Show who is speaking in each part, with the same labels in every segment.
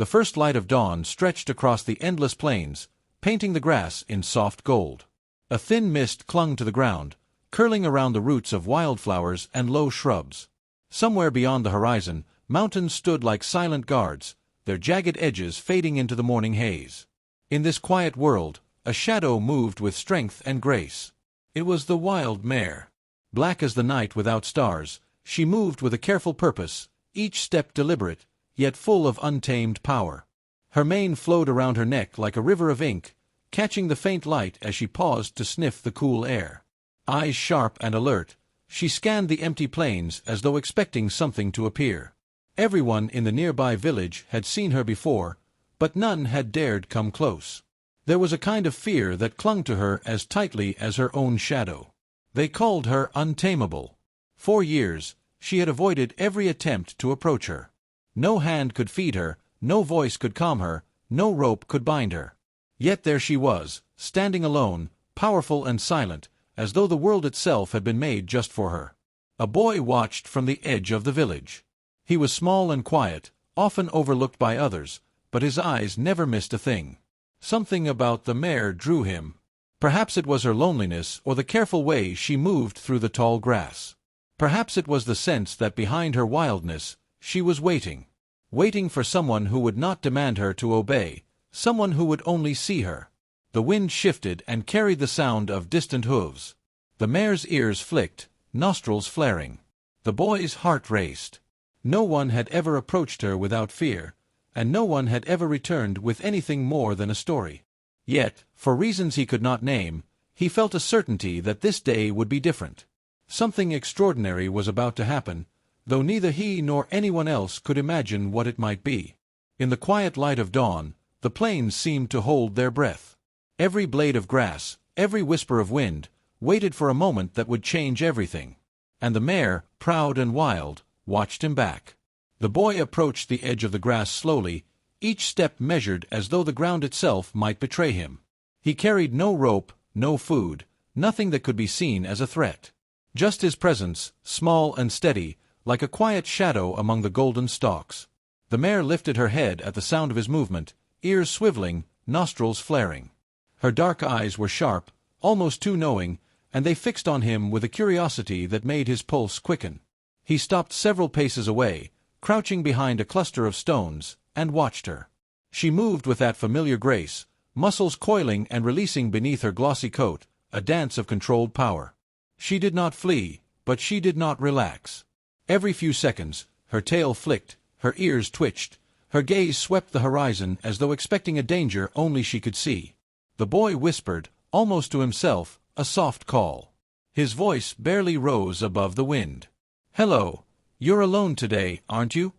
Speaker 1: The first light of dawn stretched across the endless plains, painting the grass in soft gold. A thin mist clung to the ground, curling around the roots of wildflowers and low shrubs. Somewhere beyond the horizon, mountains stood like silent guards, their jagged edges fading into the morning haze. In this quiet world, a shadow moved with strength and grace. It was the wild mare. Black as the night without stars, she moved with a careful purpose, each step deliberate, yet full of untamed power. Her mane flowed around her neck like a river of ink, catching the faint light as she paused to sniff the cool air. Eyes sharp and alert, she scanned the empty plains as though expecting something to appear. Everyone in the nearby village had seen her before, but none had dared come close. There was a kind of fear that clung to her as tightly as her own shadow. They called her untamable. For years, she had avoided every attempt to approach her. No hand could feed her, no voice could calm her, no rope could bind her. Yet there she was, standing alone, powerful and silent, as though the world itself had been made just for her. A boy watched from the edge of the village. He was small and quiet, often overlooked by others, but his eyes never missed a thing. Something about the mare drew him. Perhaps it was her loneliness or the careful way she moved through the tall grass. Perhaps it was the sense that behind her wildness, she was waiting. Waiting for someone who would not demand her to obey, someone who would only see her. The wind shifted and carried the sound of distant hooves. The mare's ears flicked, nostrils flaring. The boy's heart raced. No one had ever approached her without fear, and no one had ever returned with anything more than a story. Yet, for reasons he could not name, he felt a certainty that this day would be different. Something extraordinary was about to happen, though neither he nor anyone else could imagine what it might be. In the quiet light of dawn, the plains seemed to hold their breath. Every blade of grass, every whisper of wind, waited for a moment that would change everything. And the mare, proud and wild, watched him back. The boy approached the edge of the grass slowly, each step measured as though the ground itself might betray him. He carried no rope, no food, nothing that could be seen as a threat. Just his presence, small and steady, like a quiet shadow among the golden stalks. The mare lifted her head at the sound of his movement, ears swiveling, nostrils flaring. Her dark eyes were sharp, almost too knowing, and they fixed on him with a curiosity that made his pulse quicken. He stopped several paces away, crouching behind a cluster of stones, and watched her. She moved with that familiar grace, muscles coiling and releasing beneath her glossy coat, a dance of controlled power. She did not flee, but she did not relax. Every few seconds, her tail flicked, her ears twitched, her gaze swept the horizon as though expecting a danger only she could see. The boy whispered, almost to himself, a soft call. His voice barely rose above the wind. "Hello, you're alone today, aren't you?"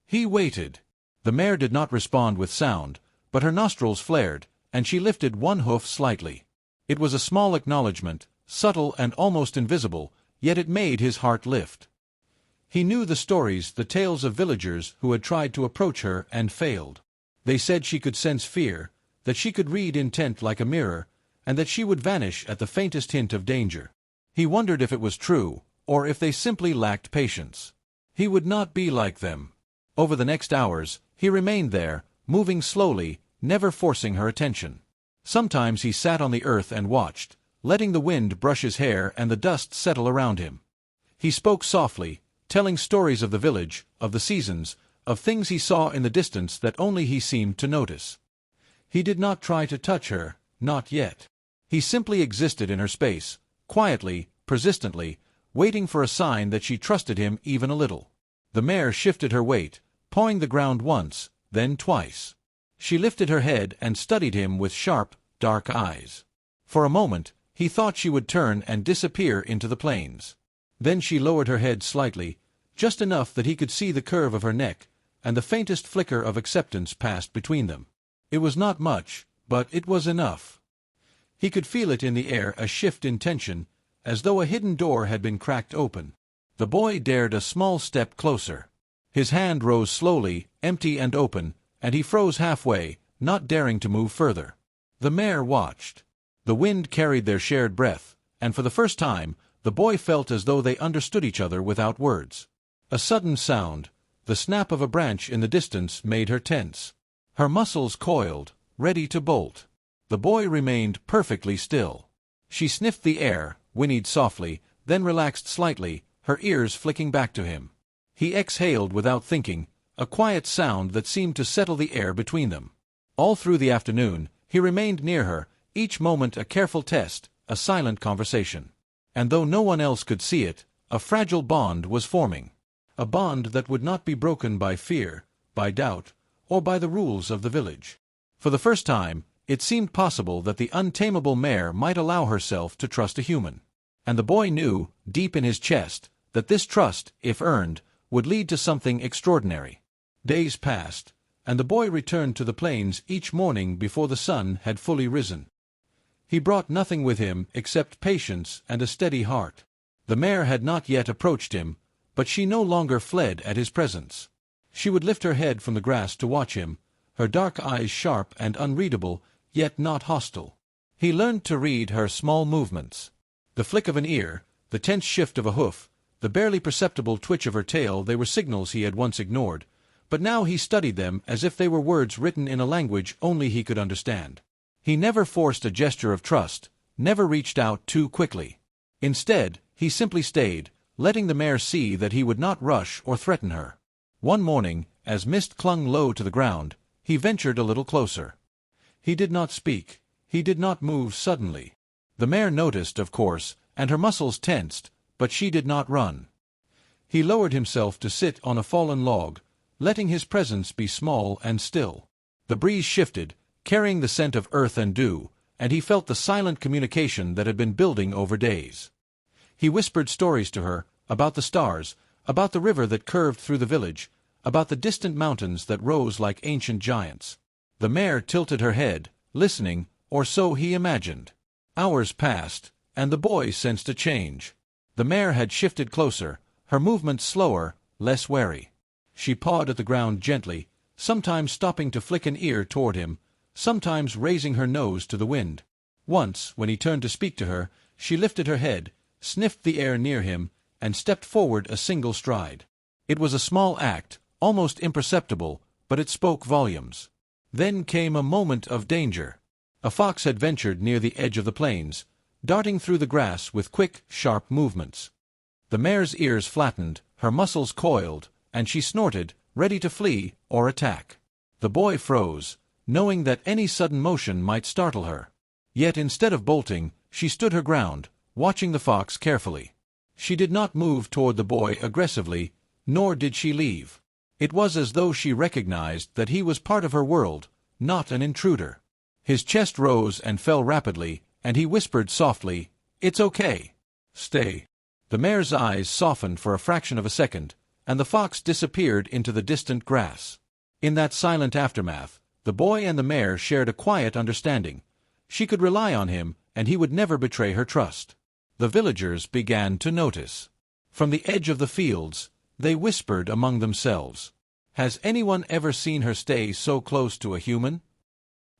Speaker 1: He waited. The mare did not respond with sound, but her nostrils flared, and she lifted one hoof slightly. It was a small acknowledgment, subtle and almost invisible, yet it made his heart lift. He knew the stories, the tales of villagers who had tried to approach her and failed. They said she could sense fear, that she could read intent like a mirror, and that she would vanish at the faintest hint of danger. He wondered if it was true, or if they simply lacked patience. He would not be like them. Over the next hours, he remained there, moving slowly, never forcing her attention. Sometimes he sat on the earth and watched, letting the wind brush his hair and the dust settle around him. He spoke softly, telling stories of the village, of the seasons, of things he saw in the distance that only he seemed to notice. He did not try to touch her, not yet. He simply existed in her space, quietly, persistently, waiting for a sign that she trusted him even a little. The mare shifted her weight, pawing the ground once, then twice. She lifted her head and studied him with sharp, dark eyes. For a moment, he thought she would turn and disappear into the plains. Then she lowered her head slightly, just enough that he could see the curve of her neck, and the faintest flicker of acceptance passed between them. It was not much, but it was enough. He could feel it in the air, a shift in tension, as though a hidden door had been cracked open. The boy dared a small step closer. His hand rose slowly, empty and open, and he froze halfway, not daring to move further. The mare watched. The wind carried their shared breath, and for the first time, the boy felt as though they understood each other without words. A sudden sound, The snap of a branch in the distance made her tense. Her muscles coiled, ready to bolt. The boy remained perfectly still. She sniffed the air, whinnied softly, then relaxed slightly, her ears flicking back to him. He exhaled without thinking, a quiet sound that seemed to settle the air between them. All through the afternoon, he remained near her, each moment a careful test, a silent conversation. And though no one else could see it, a fragile bond was forming. A bond that would not be broken by fear, by doubt, or by the rules of the village. For the first time, it seemed possible that the untamable mare might allow herself to trust a human. And the boy knew, deep in his chest, that this trust, if earned, would lead to something extraordinary. Days passed, and the boy returned to the plains each morning before the sun had fully risen. He brought nothing with him except patience and a steady heart. The mare had not yet approached him, but she no longer fled at his presence. She would lift her head from the grass to watch him, her dark eyes sharp and unreadable, yet not hostile. He learned to read her small movements. The flick of an ear, the tense shift of a hoof, the barely perceptible twitch of her tail, they were signals he had once ignored, but now he studied them as if they were words written in a language only he could understand. He never forced a gesture of trust, never reached out too quickly. Instead, he simply stayed, letting the mare see that he would not rush or threaten her. One morning, as mist clung low to the ground, he ventured a little closer. He did not speak, he did not move suddenly. The mare noticed, of course, and her muscles tensed, but she did not run. He lowered himself to sit on a fallen log, letting his presence be small and still. The breeze shifted, carrying the scent of earth and dew, and he felt the silent communication that had been building over days. He whispered stories to her, about the stars, about the river that curved through the village, about the distant mountains that rose like ancient giants. The mare tilted her head, listening, or so he imagined. Hours passed, and the boy sensed a change. The mare had shifted closer, her movements slower, less wary. She pawed at the ground gently, sometimes stopping to flick an ear toward him, sometimes raising her nose to the wind. Once, when he turned to speak to her, she lifted her head, sniffed the air near him, and stepped forward a single stride. It was a small act, almost imperceptible, but it spoke volumes. Then came a moment of danger. A fox had ventured near the edge of the plains, darting through the grass with quick, sharp movements. The mare's ears flattened, her muscles coiled, and she snorted, ready to flee or attack. The boy froze, knowing that any sudden motion might startle her. Yet instead of bolting, she stood her ground, watching the fox carefully. She did not move toward the boy aggressively, nor did she leave. It was as though she recognized that he was part of her world, not an intruder. His chest rose and fell rapidly, and he whispered softly, "It's okay. Stay." The mare's eyes softened for a fraction of a second, and the fox disappeared into the distant grass. In that silent aftermath, the boy and the mare shared a quiet understanding. She could rely on him, and he would never betray her trust. The villagers began to notice. From the edge of the fields, they whispered among themselves, "Has anyone ever seen her stay so close to a human?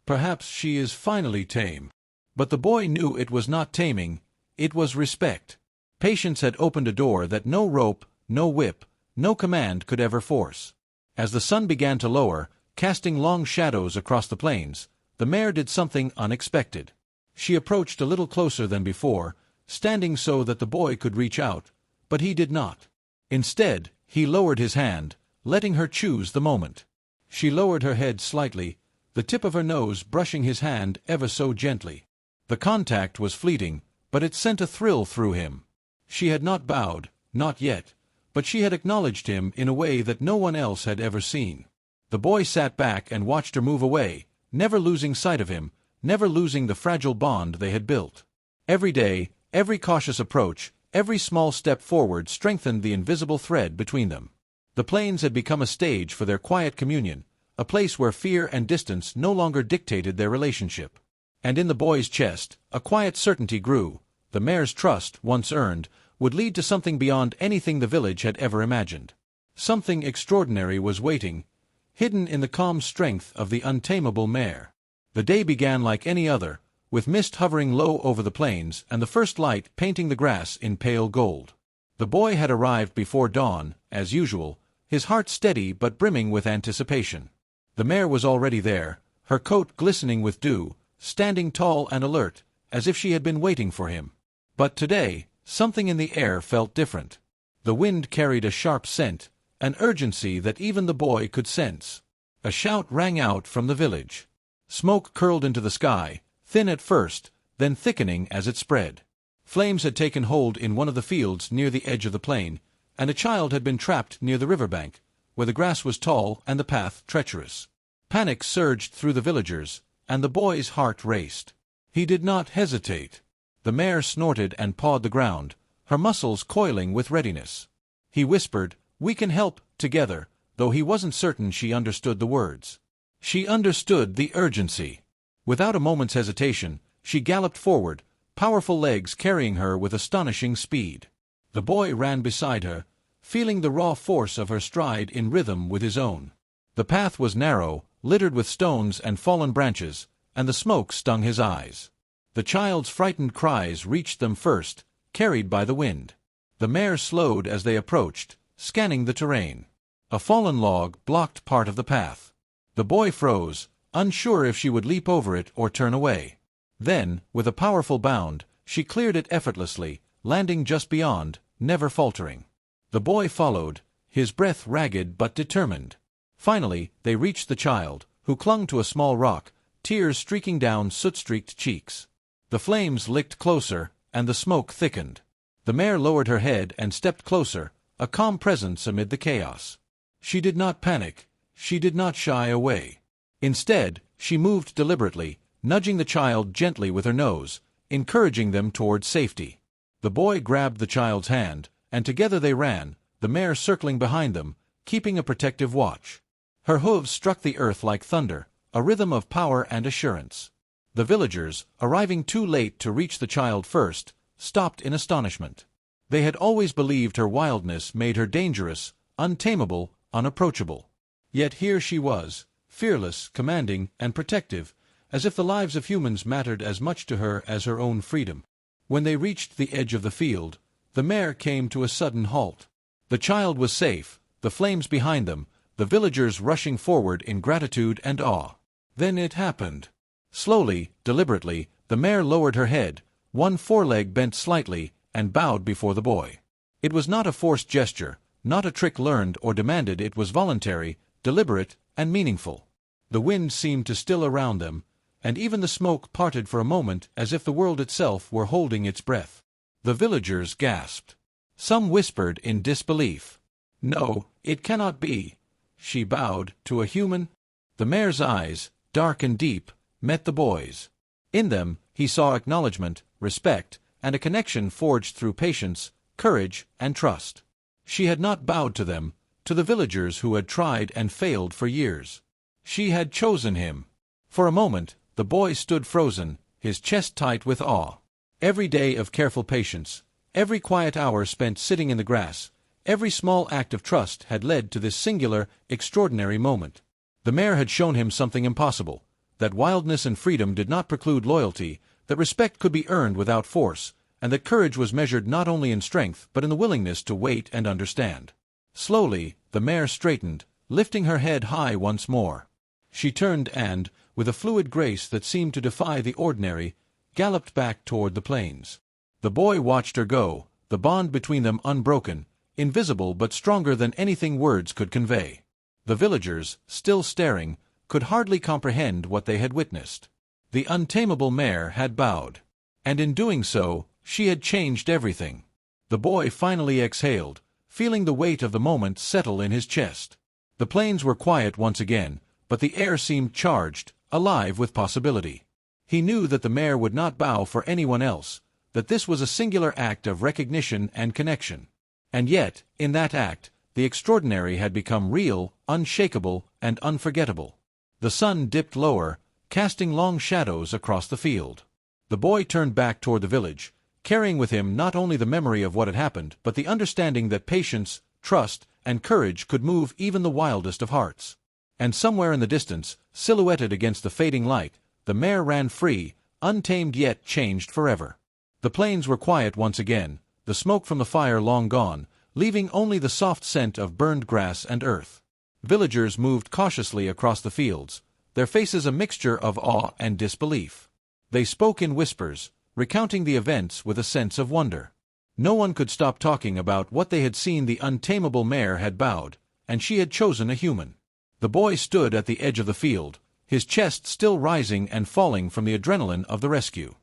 Speaker 1: Perhaps she is finally tame." But the boy knew it was not taming, it was respect. Patience had opened a door that no rope, no whip, no command could ever force. As the sun began to lower, casting long shadows across the plains, the mare did something unexpected. She approached a little closer than before, standing so that the boy could reach out, but he did not. Instead, he lowered his hand, letting her choose the moment. She lowered her head slightly, the tip of her nose brushing his hand ever so gently. The contact was fleeting, but it sent a thrill through him. She had not bowed, not yet, but she had acknowledged him in a way that no one else had ever seen. The boy sat back and watched her move away, never losing sight of him, never losing the fragile bond they had built. Every day, every cautious approach, every small step forward strengthened the invisible thread between them. The plains had become a stage for their quiet communion, a place where fear and distance no longer dictated their relationship. And in the boy's chest, a quiet certainty grew. The mare's trust, once earned, would lead to something beyond anything the village had ever imagined. Something extraordinary was waiting, hidden in the calm strength of the untamable mare. The day began like any other, with mist hovering low over the plains and the first light painting the grass in pale gold. The boy had arrived before dawn, as usual, his heart steady but brimming with anticipation. The mare was already there, her coat glistening with dew, standing tall and alert, as if she had been waiting for him. But today, something in the air felt different. The wind carried a sharp scent, an urgency that even the boy could sense. A shout rang out from the village. Smoke curled into the sky, thin at first, then thickening as it spread. Flames had taken hold in one of the fields near the edge of the plain, and a child had been trapped near the riverbank, where the grass was tall and the path treacherous. Panic surged through the villagers, and the boy's heart raced. He did not hesitate. The mare snorted and pawed the ground, her muscles coiling with readiness. He whispered, "We can help, together," though he wasn't certain she understood the words. She understood the urgency. Without a moment's hesitation, she galloped forward, powerful legs carrying her with astonishing speed. The boy ran beside her, feeling the raw force of her stride in rhythm with his own. The path was narrow, littered with stones and fallen branches, and the smoke stung his eyes. The child's frightened cries reached them first, carried by the wind. The mare slowed as they approached, scanning the terrain. A fallen log blocked part of the path. The boy froze, unsure if she would leap over it or turn away. Then, with a powerful bound, she cleared it effortlessly, landing just beyond, never faltering. The boy followed, his breath ragged but determined. Finally, they reached the child, who clung to a small rock, tears streaking down soot-streaked cheeks. The flames licked closer, and the smoke thickened. The mare lowered her head and stepped closer, a calm presence amid the chaos. She did not panic. She did not shy away. Instead, she moved deliberately, nudging the child gently with her nose, encouraging them toward safety. The boy grabbed the child's hand, and together they ran, the mare circling behind them, keeping a protective watch. Her hooves struck the earth like thunder, a rhythm of power and assurance. The villagers, arriving too late to reach the child first, stopped in astonishment. They had always believed her wildness made her dangerous, untamable, unapproachable. Yet here she was, fearless, commanding, and protective, as if the lives of humans mattered as much to her as her own freedom. When they reached the edge of the field, the mare came to a sudden halt. The child was safe, the flames behind them, the villagers rushing forward in gratitude and awe. Then it happened. Slowly, deliberately, the mare lowered her head, one foreleg bent slightly, and bowed before the boy. It was not a forced gesture, not a trick learned or demanded. It was voluntary, deliberate, and meaningful. The wind seemed to still around them, and even the smoke parted for a moment as if the world itself were holding its breath. The villagers gasped. Some whispered in disbelief. "No, it cannot be." She bowed to a human. The mare's eyes, dark and deep, met the boy's. In them, he saw acknowledgement, respect, and a connection forged through patience, courage, and trust. She had not bowed to them, to the villagers who had tried and failed for years. She had chosen him. For a moment, the boy stood frozen, his chest tight with awe. Every day of careful patience, every quiet hour spent sitting in the grass, every small act of trust had led to this singular, extraordinary moment. The mare had shown him something impossible, that wildness and freedom did not preclude loyalty, that respect could be earned without force, and that courage was measured not only in strength but in the willingness to wait and understand. Slowly, the mare straightened, lifting her head high once more. She turned and, with a fluid grace that seemed to defy the ordinary, galloped back toward the plains. The boy watched her go, the bond between them unbroken, invisible but stronger than anything words could convey. The villagers, still staring, could hardly comprehend what they had witnessed. The untamable mare had bowed. And in doing so, she had changed everything. The boy finally exhaled, feeling the weight of the moment settle in his chest. The plains were quiet once again, but the air seemed charged, alive with possibility. He knew that the mare would not bow for anyone else, that this was a singular act of recognition and connection. And yet, in that act, the extraordinary had become real, unshakable, and unforgettable. The sun dipped lower, casting long shadows across the field. The boy turned back toward the village, carrying with him not only the memory of what had happened, but the understanding that patience, trust, and courage could move even the wildest of hearts. And somewhere in the distance, silhouetted against the fading light, the mare ran free, untamed yet changed forever. The plains were quiet once again, the smoke from the fire long gone, leaving only the soft scent of burned grass and earth. Villagers moved cautiously across the fields, their faces a mixture of awe and disbelief. They spoke in whispers, recounting the events with a sense of wonder. No one could stop talking about what they had seen. The untamable mare had bowed, and she had chosen a human. The boy stood at the edge of the field, his chest still rising and falling from the adrenaline of the rescue.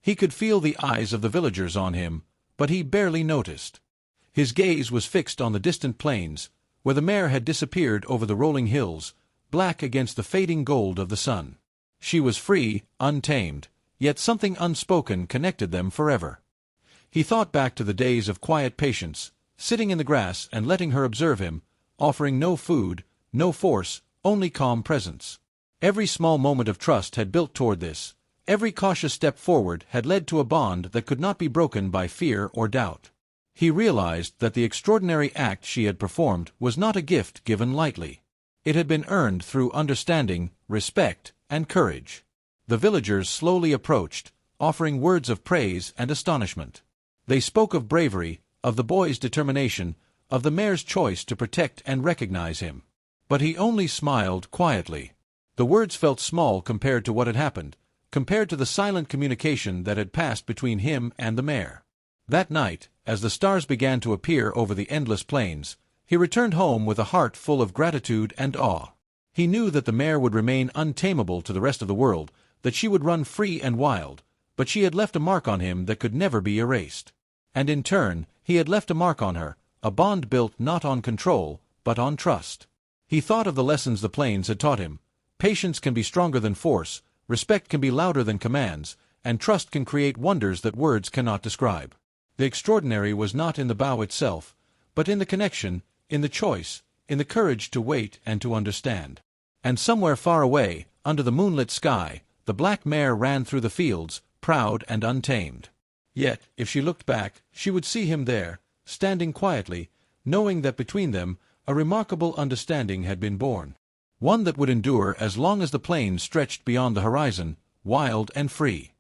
Speaker 1: He could feel the eyes of the villagers on him, but he barely noticed. His gaze was fixed on the distant plains, where the mare had disappeared over the rolling hills, black against the fading gold of the sun. She was free, untamed, yet something unspoken connected them forever. He thought back to the days of quiet patience, sitting in the grass and letting her observe him, offering no food, no force, only calm presence. Every small moment of trust had built toward this. Every cautious step forward had led to a bond that could not be broken by fear or doubt. He realized that the extraordinary act she had performed was not a gift given lightly. It had been earned through understanding, respect, and courage. The villagers slowly approached, offering words of praise and astonishment. They spoke of bravery, of the boy's determination, of the mare's choice to protect and recognize him. But he only smiled quietly. The words felt small compared to what had happened, compared to the silent communication that had passed between him and the mare. That night, as the stars began to appear over the endless plains, he returned home with a heart full of gratitude and awe. He knew that the mare would remain untamable to the rest of the world, that she would run free and wild, but she had left a mark on him that could never be erased. And in turn, he had left a mark on her, a bond built not on control, but on trust. He thought of the lessons the plains had taught him. Patience can be stronger than force, respect can be louder than commands, and trust can create wonders that words cannot describe. The extraordinary was not in the bow itself, but in the connection, in the choice, in the courage to wait and to understand. And somewhere far away, under the moonlit sky, the black mare ran through the fields, proud and untamed. Yet, if she looked back, she would see him there, standing quietly, knowing that between them, a remarkable understanding had been born. One that would endure as long as the plains stretched beyond the horizon, wild and free.